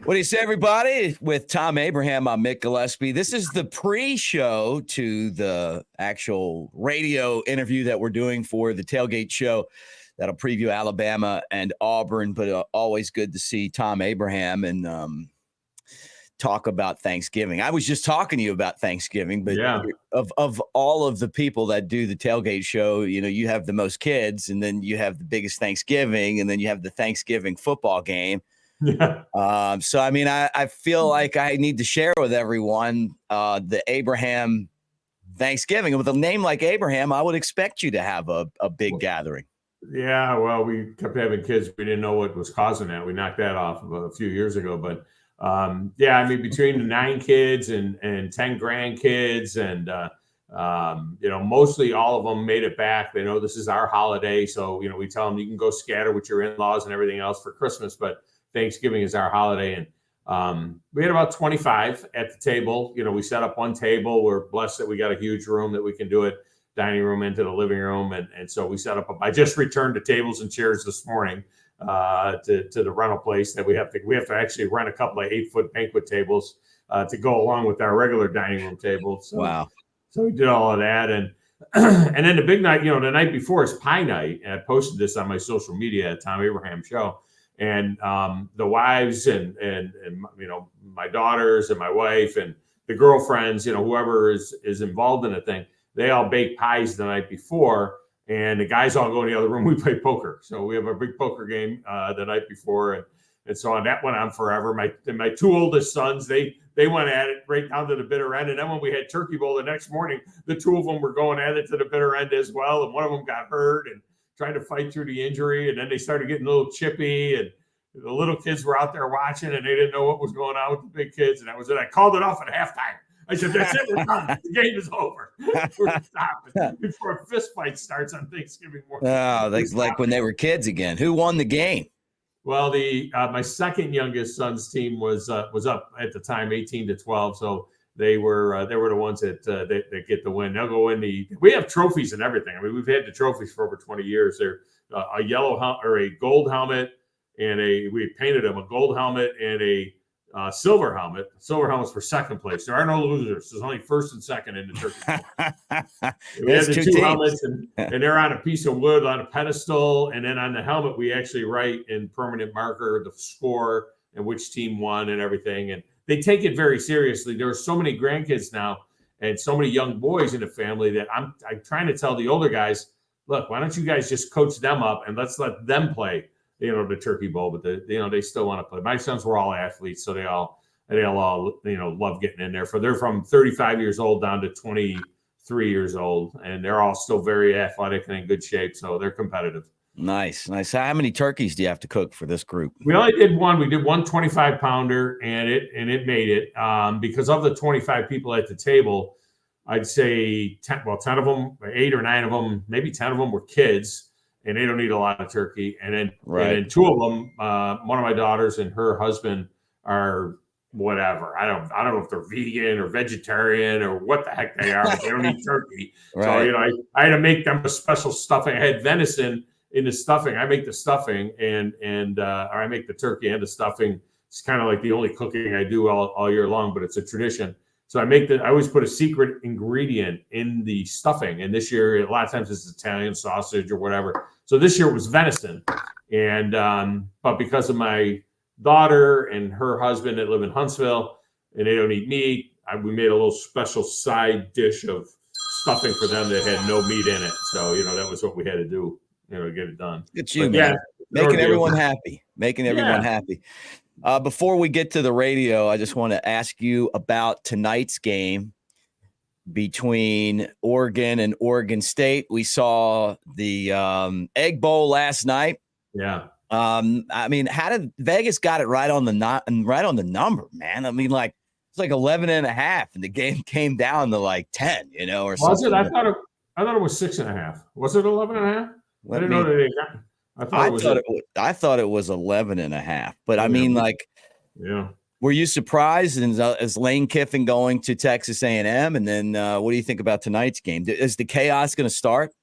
What do you say, everybody? With Thom Abraham, I'm Mick Gillispie. This is the pre-show to the actual radio interview that we're doing for the Tailgate Show that'll preview Alabama and Auburn, but always good to see Thom Abraham and talk about Thanksgiving. I was just talking to you about Thanksgiving, but of all of the people that do the Tailgate Show, you know, you have the most kids, and then you have the biggest Thanksgiving, and then you have the Thanksgiving football game. Yeah. So, I mean, I feel like I need to share with everyone the Abraham Thanksgiving. And with a name like Abraham, I would expect you to have a big gathering. Yeah, well, we kept having kids. We didn't know what was causing that. We knocked that off a few years ago. But, yeah, I mean, between the 9 kids and 10 grandkids and, you know, mostly all of them made it back. They know this is our holiday. So, you know, we tell them you can go scatter with your in-laws and everything else for Christmas, but Thanksgiving is our holiday. And we had about 25 at the table. You know, we set up one table. We're blessed that we got a huge room that we can do it, dining room into the living room. And so we set up, I just returned to tables and chairs this morning to the rental place that we have to actually rent a couple of 8-foot banquet tables to go along with our regular dining room table. So, wow. So we did all of that. And then the big night, you know, the night before is pie night. And I posted this on my social media at Thom Abraham Show. And the wives and you know, my daughters and my wife and the girlfriends, you know, whoever is involved in the thing, they all bake pies the night before, and the guys all go in the other room. We play poker, so we have a big poker game the night before, and so on. That went on forever. My 2 oldest sons, they went at it right down to the bitter end, and then when we had Turkey Bowl the next morning, the 2 of them were going at it to the bitter end as well, and one of them got hurt and trying to fight through the injury, and then they started getting a little chippy, and the little kids were out there watching, and they didn't know what was going on with the big kids, and that was it. I called it off at halftime. I said, "That's it, we're done. The game is over. We're stopping before a fist fight starts on Thanksgiving morning." Oh, like when they were kids again. Who won the game? Well, my second youngest son's team was up at the time, 18-12, so they were the ones that get the win. They'll go in we have trophies and everything. I mean, we've had the trophies for over 20 years. They're a yellow or a gold helmet, and we painted them a gold helmet and a silver helmet. Silver helmet's for second place. There are no losers. There's only first and second in the turkey bowl. We have the 2 helmets, and they're on a piece of wood on a pedestal, and then on the helmet we actually write in permanent marker the score and which team won and everything. And they take it very seriously. There are so many grandkids now and so many young boys in the family that I'm trying to tell the older guys, look, why don't you guys just coach them up and let's let them play, you know, the Turkey Bowl, but they still want to play. My sons were all athletes, so they all, you know, love getting in there. They're from 35 years old down to 23 years old, and they're all still very athletic and in good shape, so they're competitive. Nice. How many turkeys do you have to cook for this group? We only did one. We did one 25-pounder, and it made it. Because of the 25 people at the table, I'd say 10 of them, 8 or 9 of them, maybe 10 of them were kids, and they don't eat a lot of turkey. And then 2 of them, one of my daughters and her husband are whatever. I don't know if they're vegan or vegetarian or what the heck they are, but they don't eat turkey. Right. So, you know, I had to make them a special stuffing. I had venison in the stuffing. I make the stuffing or I make the turkey and the stuffing. It's kind of like the only cooking I do all year long, but it's a tradition. So I always put a secret ingredient in the stuffing. And this year, a lot of times it's Italian sausage or whatever. So this year it was venison. And, but because of my daughter and her husband that live in Huntsville and they don't eat meat, we made a little special side dish of stuffing for them that had no meat in it. So, you know, that was what we had to do, you know, to get it done. Good you, man. Making everyone happy. Happy. Before we get to the radio, I just want to ask you about tonight's game between Oregon and Oregon State. We saw the Egg Bowl last night. Yeah. I mean, how did Vegas got it right on the number, man? I mean, like it's like 11.5, and the game came down to like 10, you know, or something. Was it? I thought it was 6.5. Was it 11.5? I didn't know that they got. I thought it was 11.5, but I mean, like, yeah. Were you surprised? And is Lane Kiffin going to Texas A&M? And then what do you think about tonight's game? Is the chaos going to start?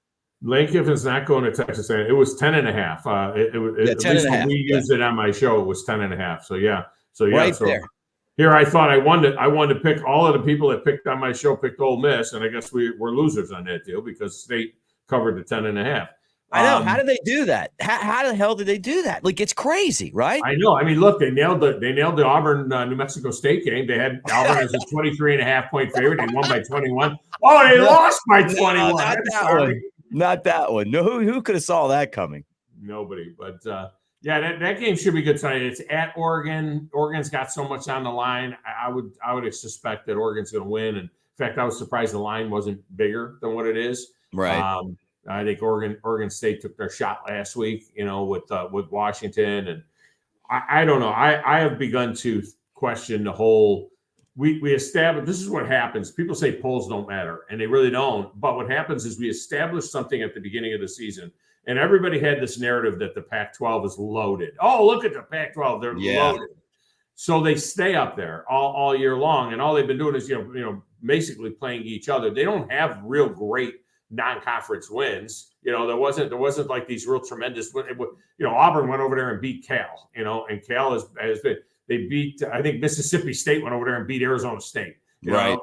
Lane Kiffin's not going to Texas A&M. It was 10.5. At least when we used it on my show, it was 10.5. So yeah, So yeah, right so there. here I thought I wanted to pick all of the people that picked on my show picked Ole Miss, and I guess we're losers on that deal because State covered the 10.5. I know. How did they do that? How the hell did they do that? Like, it's crazy, right? I know. I mean, look, they nailed the Auburn New Mexico State game. They had Auburn as a 23.5 point favorite. They won by 21. Oh, they lost by 21. No, not that one. Not that one. No, who could have saw that coming? Nobody. But yeah, that game should be good tonight. It's at Oregon. Oregon's got so much on the line. I would suspect that Oregon's going to win. And in fact, I was surprised the line wasn't bigger than what it is. Right. I think Oregon State took their shot last week, with Washington, and I don't know. I have begun to question the whole. We established this is what happens. People say polls don't matter, and they really don't. But what happens is we establish something at the beginning of the season, and everybody had this narrative that the Pac-12 is loaded. Oh, look at the Pac-12; they're loaded. So they stay up there all year long, and all they've been doing is basically playing each other. They don't have real great non-conference wins. There wasn't like these real tremendous. Auburn went over there and beat Cal. And Cal has been. They beat. I think Mississippi State went over there and beat Arizona State. Right.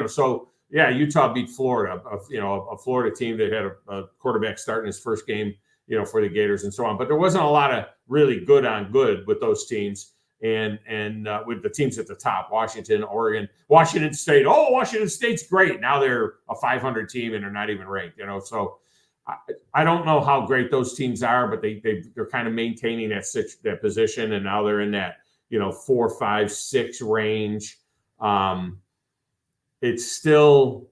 So yeah, Utah beat Florida. A Florida team that had a quarterback starting his first game. For the Gators and so on. But there wasn't a lot of really good on good with those teams. And with the teams at the top, Washington, Oregon, Washington State. Oh, Washington State's great. Now they're a 500 team and they're not even ranked. So I don't know how great those teams are, but they're kind of maintaining that position, and now they're in that 4, 5, 6 range. It's still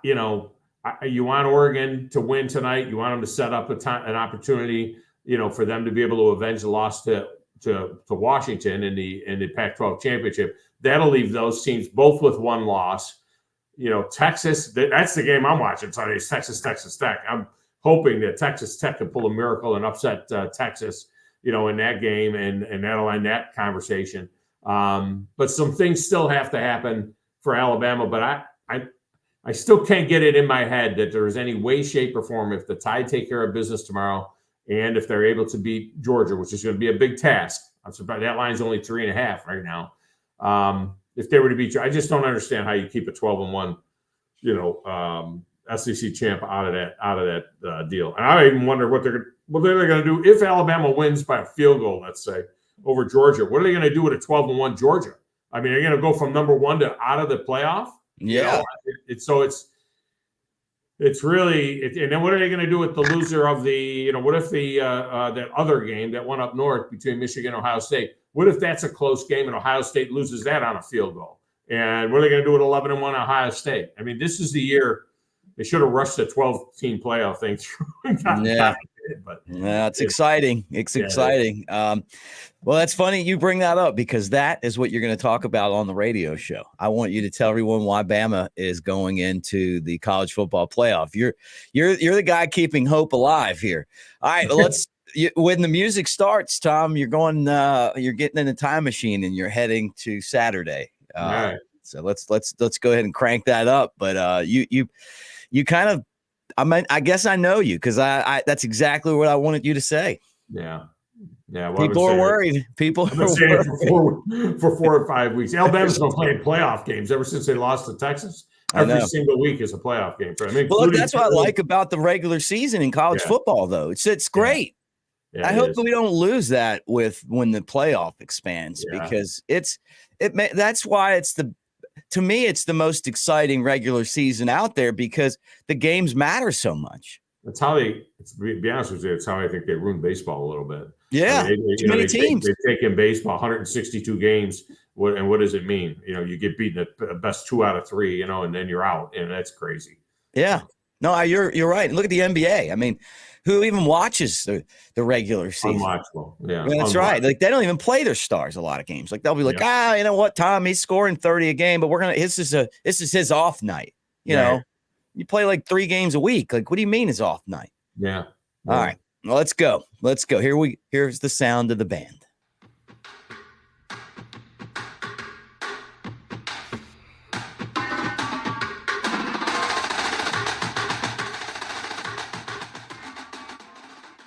you want Oregon to win tonight. You want them to set up an opportunity for them to be able to avenge the loss to Washington in the Pac-12 championship. That'll leave those teams both with one loss. Texas, that's the game I'm watching Sunday. It's Texas Tech. I'm hoping that Texas Tech can pull a miracle and upset Texas, in that game, and that'll end that conversation. But some things still have to happen for Alabama. But I still can't get it in my head that there is any way, shape, or form, if the Tide take care of business tomorrow, and if they're able to beat Georgia, which is going to be a big task. I'm surprised that line's only 3.5 right now. If they were to beat you, I just don't understand how you keep a 12-1, SEC champ out of that deal. And I even wonder what they're going to do if Alabama wins by a field goal, let's say, over Georgia. What are they going to do with a 12-1 Georgia? I mean, they're going to go from number 1 to out of the playoff. Yeah. It's really, and then what are they going to do with the loser of the, what if that other game that went up north between Michigan and Ohio State? What if that's a close game and Ohio State loses that on a field goal? And what are they going to do with 11-1 Ohio State? I mean, this is the year they should have rushed the 12-team playoff thing through. But it's exciting. It's exciting. Well, that's funny you bring that up, because that is what you're going to talk about on the radio show. I want you to tell everyone why Bama is going into the college football playoff. You're the guy keeping hope alive here. All right, well, when the music starts, Tom, you're getting in a time machine and you're heading to Saturday. All right. So let's go ahead and crank that up. But you kind of, I guess I know you, because I that's exactly what I wanted you to say. Yeah. Well, people are worried. People are worried. For 4 or 5 weeks. Alabama's been playing playoff games ever since they lost to Texas. Every single week is a playoff game for them. Well, look, that's what I like about the regular season in college football, though. It's great. I hope that we don't lose that when the playoff expands, because that's why to me, it's the most exciting regular season out there, because the games matter so much. That's how to be honest with you, it's how I think they ruined baseball a little bit. Yeah. I mean, too many teams. They take in baseball 162 games. What does it mean? You get beaten at the best 2 out of 3, and then you're out, and that's crazy. Yeah. No, you're right. Look at the NBA. I mean, who even watches the regular season? Unwatchable. Yeah. That's right. Like, they don't even play their stars a lot of games. Like, they'll be like, you know what, Tom, he's scoring 30 a game, but this is his off night. You know, you play like 3 games a week. Like, what do you mean his off night? Yeah. All right. Well, let's go. Here's the sound of the band.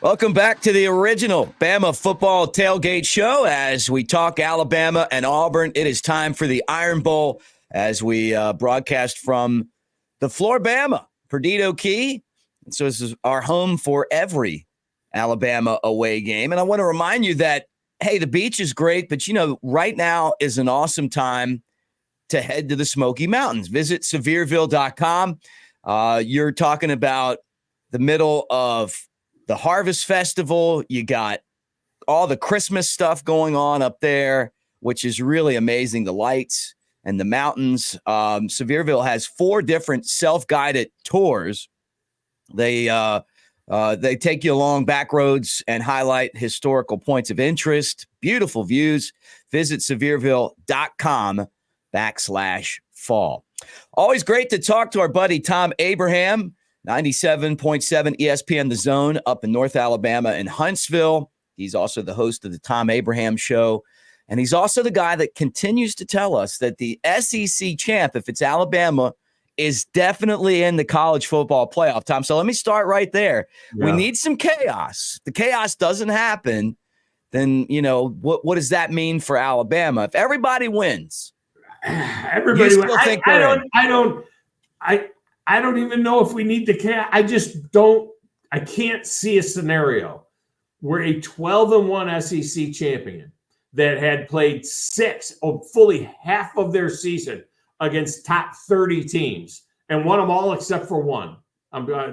Well, Welcome back to the original Bama Football Tailgate Show. As we talk Alabama and Auburn, it is time for the Iron Bowl as we broadcast from the Floribama, Perdido Key. And so this is our home for every Alabama away game. And I want to remind you that, hey, the beach is great, but, right now is an awesome time to head to the Smoky Mountains. Visit Sevierville.com. You're talking about the middle of the Harvest Festival. You got all the Christmas stuff going on up there, which is really amazing. The lights and the mountains. Sevierville has 4 different self-guided tours. They take you along back roads and highlight historical points of interest, beautiful views. Visit Sevierville.com/fall. Always great to talk to our buddy Thom Abraham. 97.7 ESPN The Zone up in North Alabama in Huntsville. He's also the host of the Thom Abraham Show. And he's also the guy that continues to tell us that the SEC champ, if it's Alabama, is definitely in the college football playoff, Tom. So let me start right there. Yeah. We need some chaos. The chaos doesn't happen, then, what does that mean for Alabama? If everybody wins, everybody wins. I don't even know if we need the chaos. I can't see a scenario where a 12-1 SEC champion that had played fully half of their season against top 30 teams and won them all except for one.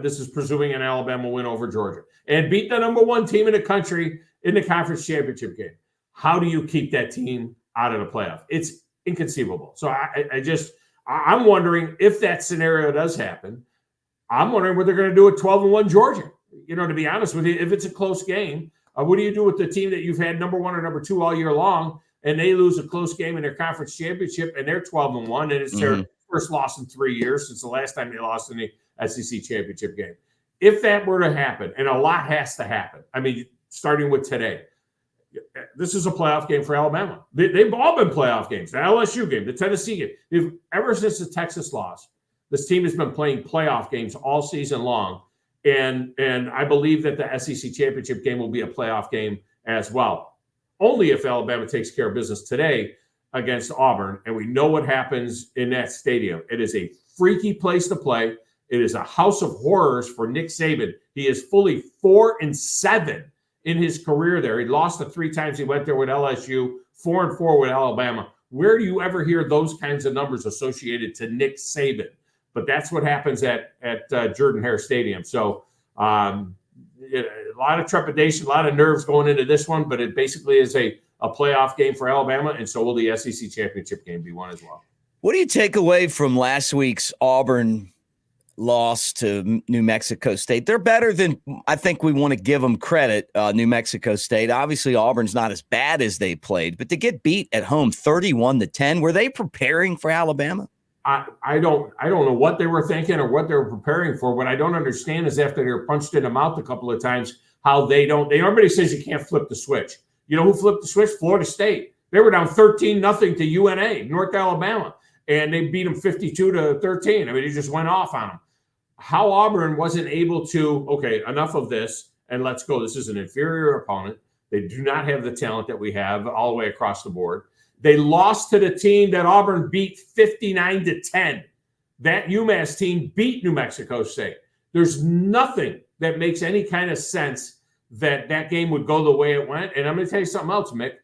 This is presuming an Alabama win over Georgia, and beat the number 1 team in the country in the conference championship game. How do you keep that team out of the playoff? It's inconceivable. So I'm wondering if that scenario does happen. I'm wondering what they're going to do with 12-1 Georgia. To be honest with you, if it's a close game, what do you do with the team that you've had number 1 or number 2 all year long, and they lose a close game in their conference championship, and they're 12-1, and it's their first loss in 3 years since the last time they lost in the SEC championship game? If that were to happen, and a lot has to happen, starting with today, this is a playoff game for Alabama. They've all been playoff games. The LSU game, the Tennessee game. Ever since the Texas loss, this team has been playing playoff games all season long. And I believe that the SEC championship game will be a playoff game as well. Only if Alabama takes care of business today against Auburn. And we know what happens in that stadium. It is a freaky place to play. It is a house of horrors for Nick Saban. He is fully 4-7 in his career there. He lost the 3 times he went there with LSU, 4-4 with Alabama. Where do you ever hear those kinds of numbers associated to Nick Saban? But that's what happens at Jordan-Hare Stadium. So a lot of trepidation, a lot of nerves going into this one, but it basically is a playoff game for Alabama, and so will the SEC championship game be one as well. What do you take away from last week's Auburn loss to New Mexico State? They're better than I think we want to give them credit, New Mexico State. Obviously, Auburn's not as bad as they played, but to get beat at home 31-10, were they preparing for Alabama? I don't know what they were thinking or what they were preparing for. What I don't understand is after they were punched in the mouth a couple of times, how everybody says you can't flip the switch. You know who flipped the switch? Florida State. They were down 13-0 to UNA, North Alabama, and they beat them 52-13. They just went off on them. How Auburn wasn't able to, okay, enough of this, and let's go. This is an inferior opponent. They do not have the talent that we have all the way across the board. They lost to the team that Auburn beat 59-10. That UMass team beat New Mexico State. There's nothing that makes any kind of sense that game would go the way it went. And I'm going to tell you something else, Mick.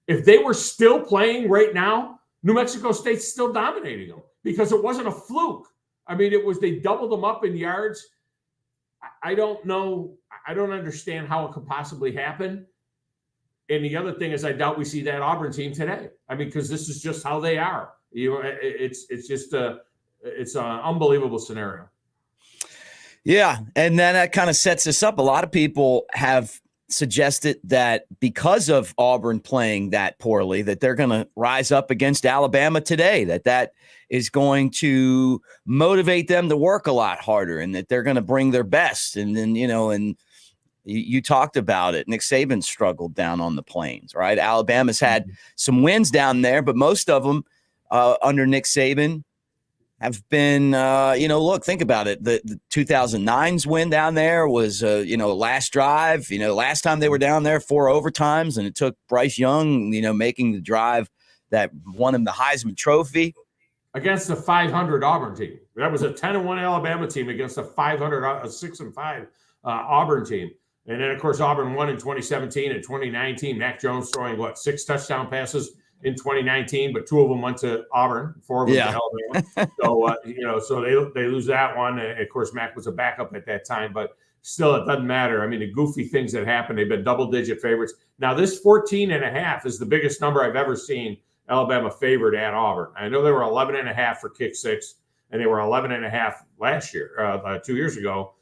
If they were still playing right now, New Mexico State's still dominating them because it wasn't a fluke. They doubled them up in yards. I don't know. I don't understand how it could possibly happen. And the other thing is, I doubt we see that Auburn team today. Because this is just how they are. It's an unbelievable scenario. Yeah, and then that kind of sets us up. A lot of people have suggested that because of Auburn playing that poorly, that they're going to rise up against Alabama today, that is going to motivate them to work a lot harder and that they're going to bring their best. And then, and you talked about it. Nick Saban struggled down on the Plains, right? Alabama's had some wins down there, but most of them under Nick Saban have been, look, think about it. The 2009's win down there was, last drive. Last time they were down there, 4 overtimes, and it took Bryce Young, making the drive that won him the Heisman Trophy. Against the 500 Auburn team. That was a 10-1 Alabama team against a 6-5 Auburn team. And then, of course, Auburn won in 2017 and 2019. Mac Jones throwing, 6 touchdown passes in 2019, but 2 of them went to Auburn, 4 of them to Alabama. So they lose that one. And of course, Mac was a backup at that time, but still, it doesn't matter. I mean, the goofy things that happen, they've been double-digit favorites. Now, this 14.5 is the biggest number I've ever seen Alabama favored at Auburn. I know they were 11.5 for kick six, and they were 11.5 last year, 2 years ago,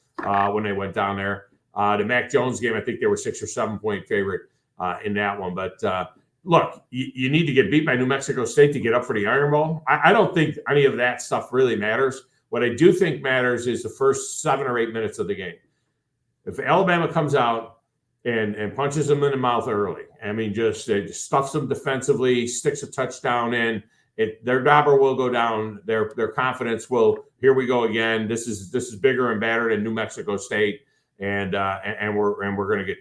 when they went down there. The Mac Jones game, I think they were 6 or 7 point favorite in that one. But look, you need to get beat by New Mexico State to get up for the Iron Bowl. I don't think any of that stuff really matters. What I do think matters is the first 7 or 8 minutes of the game. If Alabama comes out and punches them in the mouth early, I mean, just stuffs them defensively, sticks a touchdown in, their dauber will go down. Their confidence will. Here we go again. This is bigger and badder than New Mexico State, and we're going to get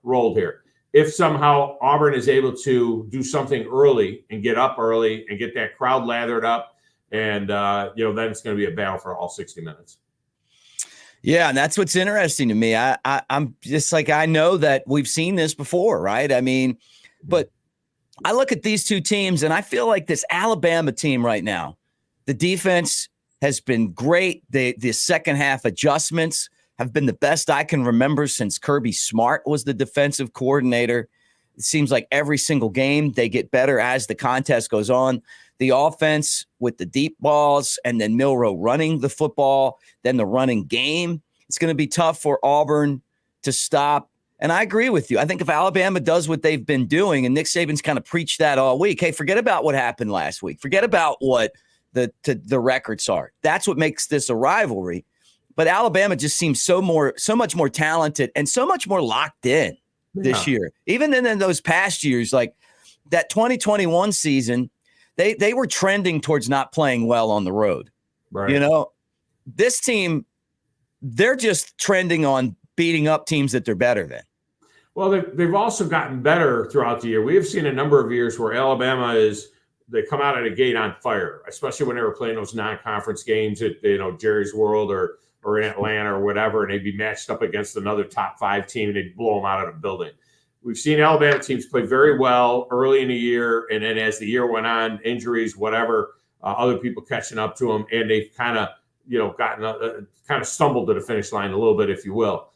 rolled here. If somehow Auburn is able to do something early and get up early and get that crowd lathered up, and then it's going to be a battle for all 60 minutes. Yeah, and that's what's interesting to me. I'm just like, I know that we've seen this before, right? I mean, but I look at these two teams, and I feel like this Alabama team right now, the defense has been great. The second half adjustments have been the best I can remember since Kirby Smart was the defensive coordinator. It seems like every single game they get better as the contest goes on. The offense with the deep balls and then Milroe running the football, then the running game. It's going to be tough for Auburn to stop. And I agree with you. I think if Alabama does what they've been doing, and Nick Saban's kind of preached that all week, hey, forget about what happened last week. Forget about what the records are. That's what makes this a rivalry. But Alabama just seems so much more talented and so much more locked in this year. Even in those past years, like that 2021 season, they were trending towards not playing well on the road. Right. This team, they're just trending on beating up teams that they're better than. Well, they've also gotten better throughout the year. We have seen a number of years where Alabama they come out of the gate on fire, especially when they were playing those non-conference games at Jerry's World or in Atlanta or whatever, and they'd be matched up against another top 5 team and they'd blow them out of the building. We've seen Alabama teams play very well early in the year, and then as the year went on, injuries, whatever, other people catching up to them, and they've kind of gotten stumbled to the finish line a little bit, if you will.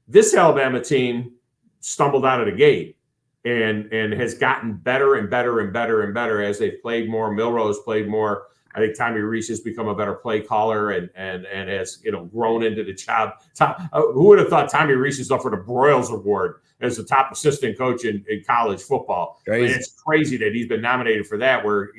This Alabama team stumbled out of the gate and has gotten better and better and better and better as they've played more. Milroe's played more. I think Tommy Reese has become a better play caller and has grown into the job. Who would have thought Tommy Reese is up for the Broyles Award as the top assistant coach in college football? Crazy. I mean, it's crazy that he's been nominated for that. Where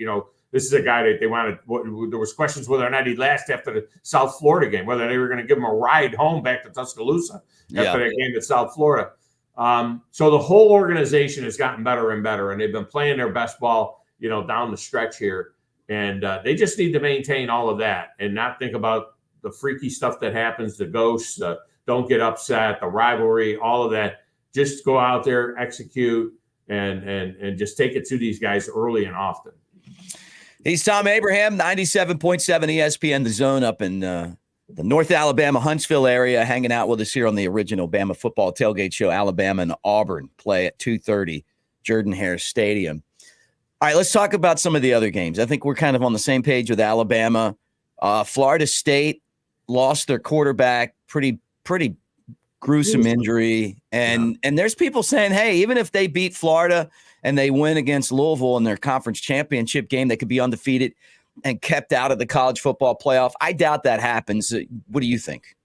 this is a guy that they wanted. There was questions whether or not he'd last after the South Florida game, whether they were going to give him a ride home back to Tuscaloosa after that game at South Florida. So the whole organization has gotten better and better, and they've been playing their best ball, down the stretch here. And they just need to maintain all of that and not think about the freaky stuff that happens, the ghosts, don't get upset, the rivalry, all of that. Just go out there, execute, and just take it to these guys early and often. He's Thom Abraham, 97.7 ESPN The Zone up in the North Alabama, Huntsville area, hanging out with us here on the original Bama football tailgate show. Alabama and Auburn play at 2:30, Jordan-Hare Stadium. All right, let's talk about some of the other games. I think we're kind of on the same page with Alabama. Florida State lost their quarterback, pretty gruesome injury. And there's people saying, hey, even if they beat Florida and they win against Louisville in their conference championship game, they could be undefeated and kept out of the college football playoff. I doubt that happens. What do you think?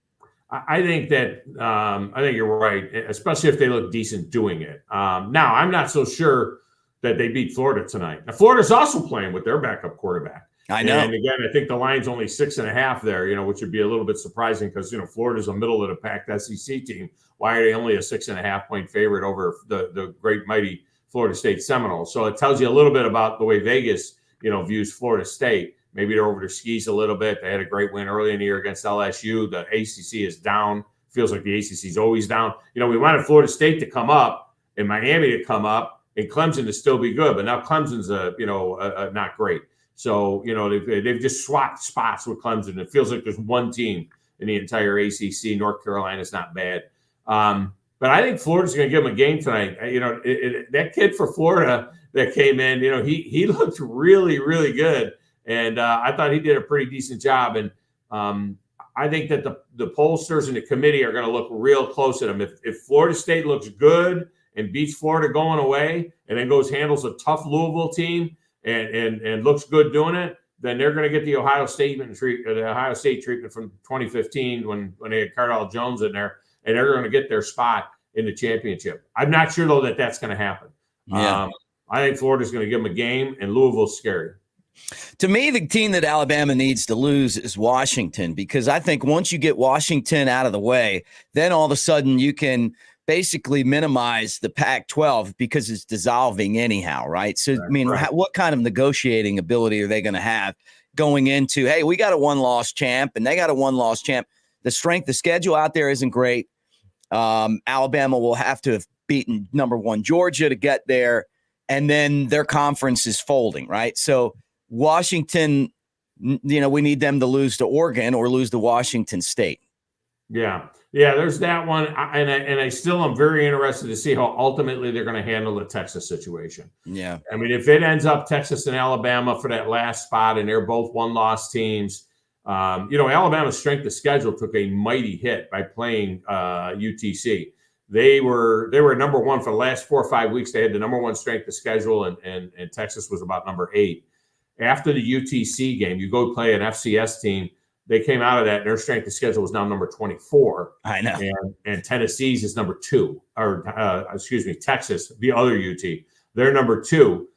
I think you're right, especially if they look decent doing it. Now, I'm not so sure that they beat Florida tonight. Now, Florida's also playing with their backup quarterback. I know. And again, I think the line's only 6.5 there, which would be a little bit surprising because, Florida's a middle of the pack SEC team. Why are they only a 6.5 point favorite over the great mighty Florida State Seminoles? So it tells you a little bit about the way Vegas, views Florida State. Maybe they're over their skis a little bit. They had a great win early in the year against LSU. The ACC is down. Feels like the ACC is always down. We wanted Florida State to come up and Miami to come up and Clemson to still be good, but now Clemson's not great. So they've just swapped spots with Clemson. It feels like there's one team in the entire ACC. North Carolina's not bad, but I think Florida's going to give them a game tonight. That kid for Florida that came in, he looked really, really good, and I thought he did a pretty decent job. And I think that the pollsters and the committee are going to look real close at him. If Florida State looks good and beats Florida going away, and then handles a tough Louisville team and looks good doing it, then they're going to get the Ohio State treatment from 2015 when they had Cardale Jones in there, and they're going to get their spot in the championship. I'm not sure though that that's going to happen. Yeah. I think Florida's going to give them a game, and Louisville's scary. To me, the team that Alabama needs to lose is Washington, because I think once you get Washington out of the way, then all of a sudden you can basically minimize the Pac-12 because it's dissolving anyhow, right? So, right. What kind of negotiating ability are they going to have going into, hey, we got a one-loss champ and they got a one-loss champ? The strength of schedule out there isn't great. Alabama will have to have beaten number 1 Georgia to get there, and then their conference is folding, right? So Washington, we need them to lose to Oregon or lose to Washington State. Yeah, there's that one. And I still am very interested to see how ultimately they're going to handle the Texas situation. Yeah. If it ends up Texas and Alabama for that last spot and they're both one-loss teams, Alabama's strength of schedule took a mighty hit by playing UTC. They were number 1 for the last 4 or 5 weeks. They had the number 1 strength of schedule, and Texas was about number 8. After the UTC game, you go play an FCS team. They came out of that, and their strength of schedule was now number 24. I know. And Tennessee's is number 2, Texas, the other UT. They're number 2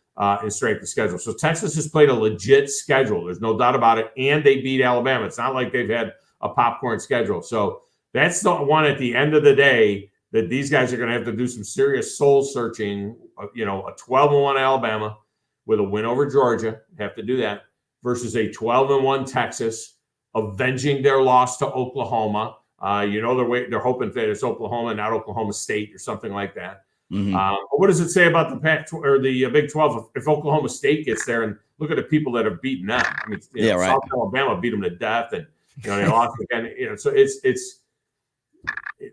in strength of schedule. So Texas has played a legit schedule. There's no doubt about it. And they beat Alabama. It's not like they've had a popcorn schedule. So that's the one at the end of the day that these guys are going to have to do some serious soul searching. A 12-1 Alabama with a win over Georgia, have to do that, versus a 12-1 Texas, avenging their loss to Oklahoma. They're hoping that it's Oklahoma, not Oklahoma State or something like that. Mm-hmm. What does it say about the Pac-12 or the Big 12 if Oklahoma State gets there and look at the people that have beaten them? Right. South Alabama beat them to death, and they lost again. So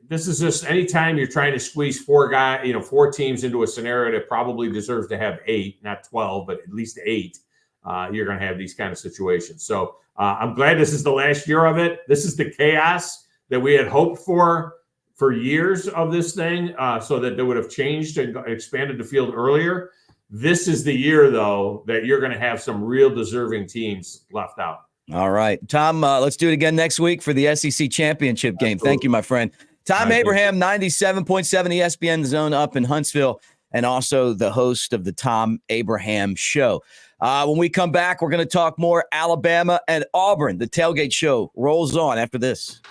this is just anytime you're trying to squeeze 4 teams into a scenario that probably deserves to have 8, not 12, but at least 8. You're going to have these kind of situations. So I'm glad this is the last year of it. This is the chaos that we had hoped for years of this thing, so that they would have changed and expanded the field earlier. This is the year, though, that you're going to have some real deserving teams left out. All right, Tom, let's do it again next week for the SEC championship game. Absolutely. Thank you, my friend. Thom Abraham, 97.7 ESPN The Zone up in Huntsville, and also the host of the Thom Abraham Show. When we come back, we're going to talk more Alabama and Auburn. The Tailgate Show rolls on after this.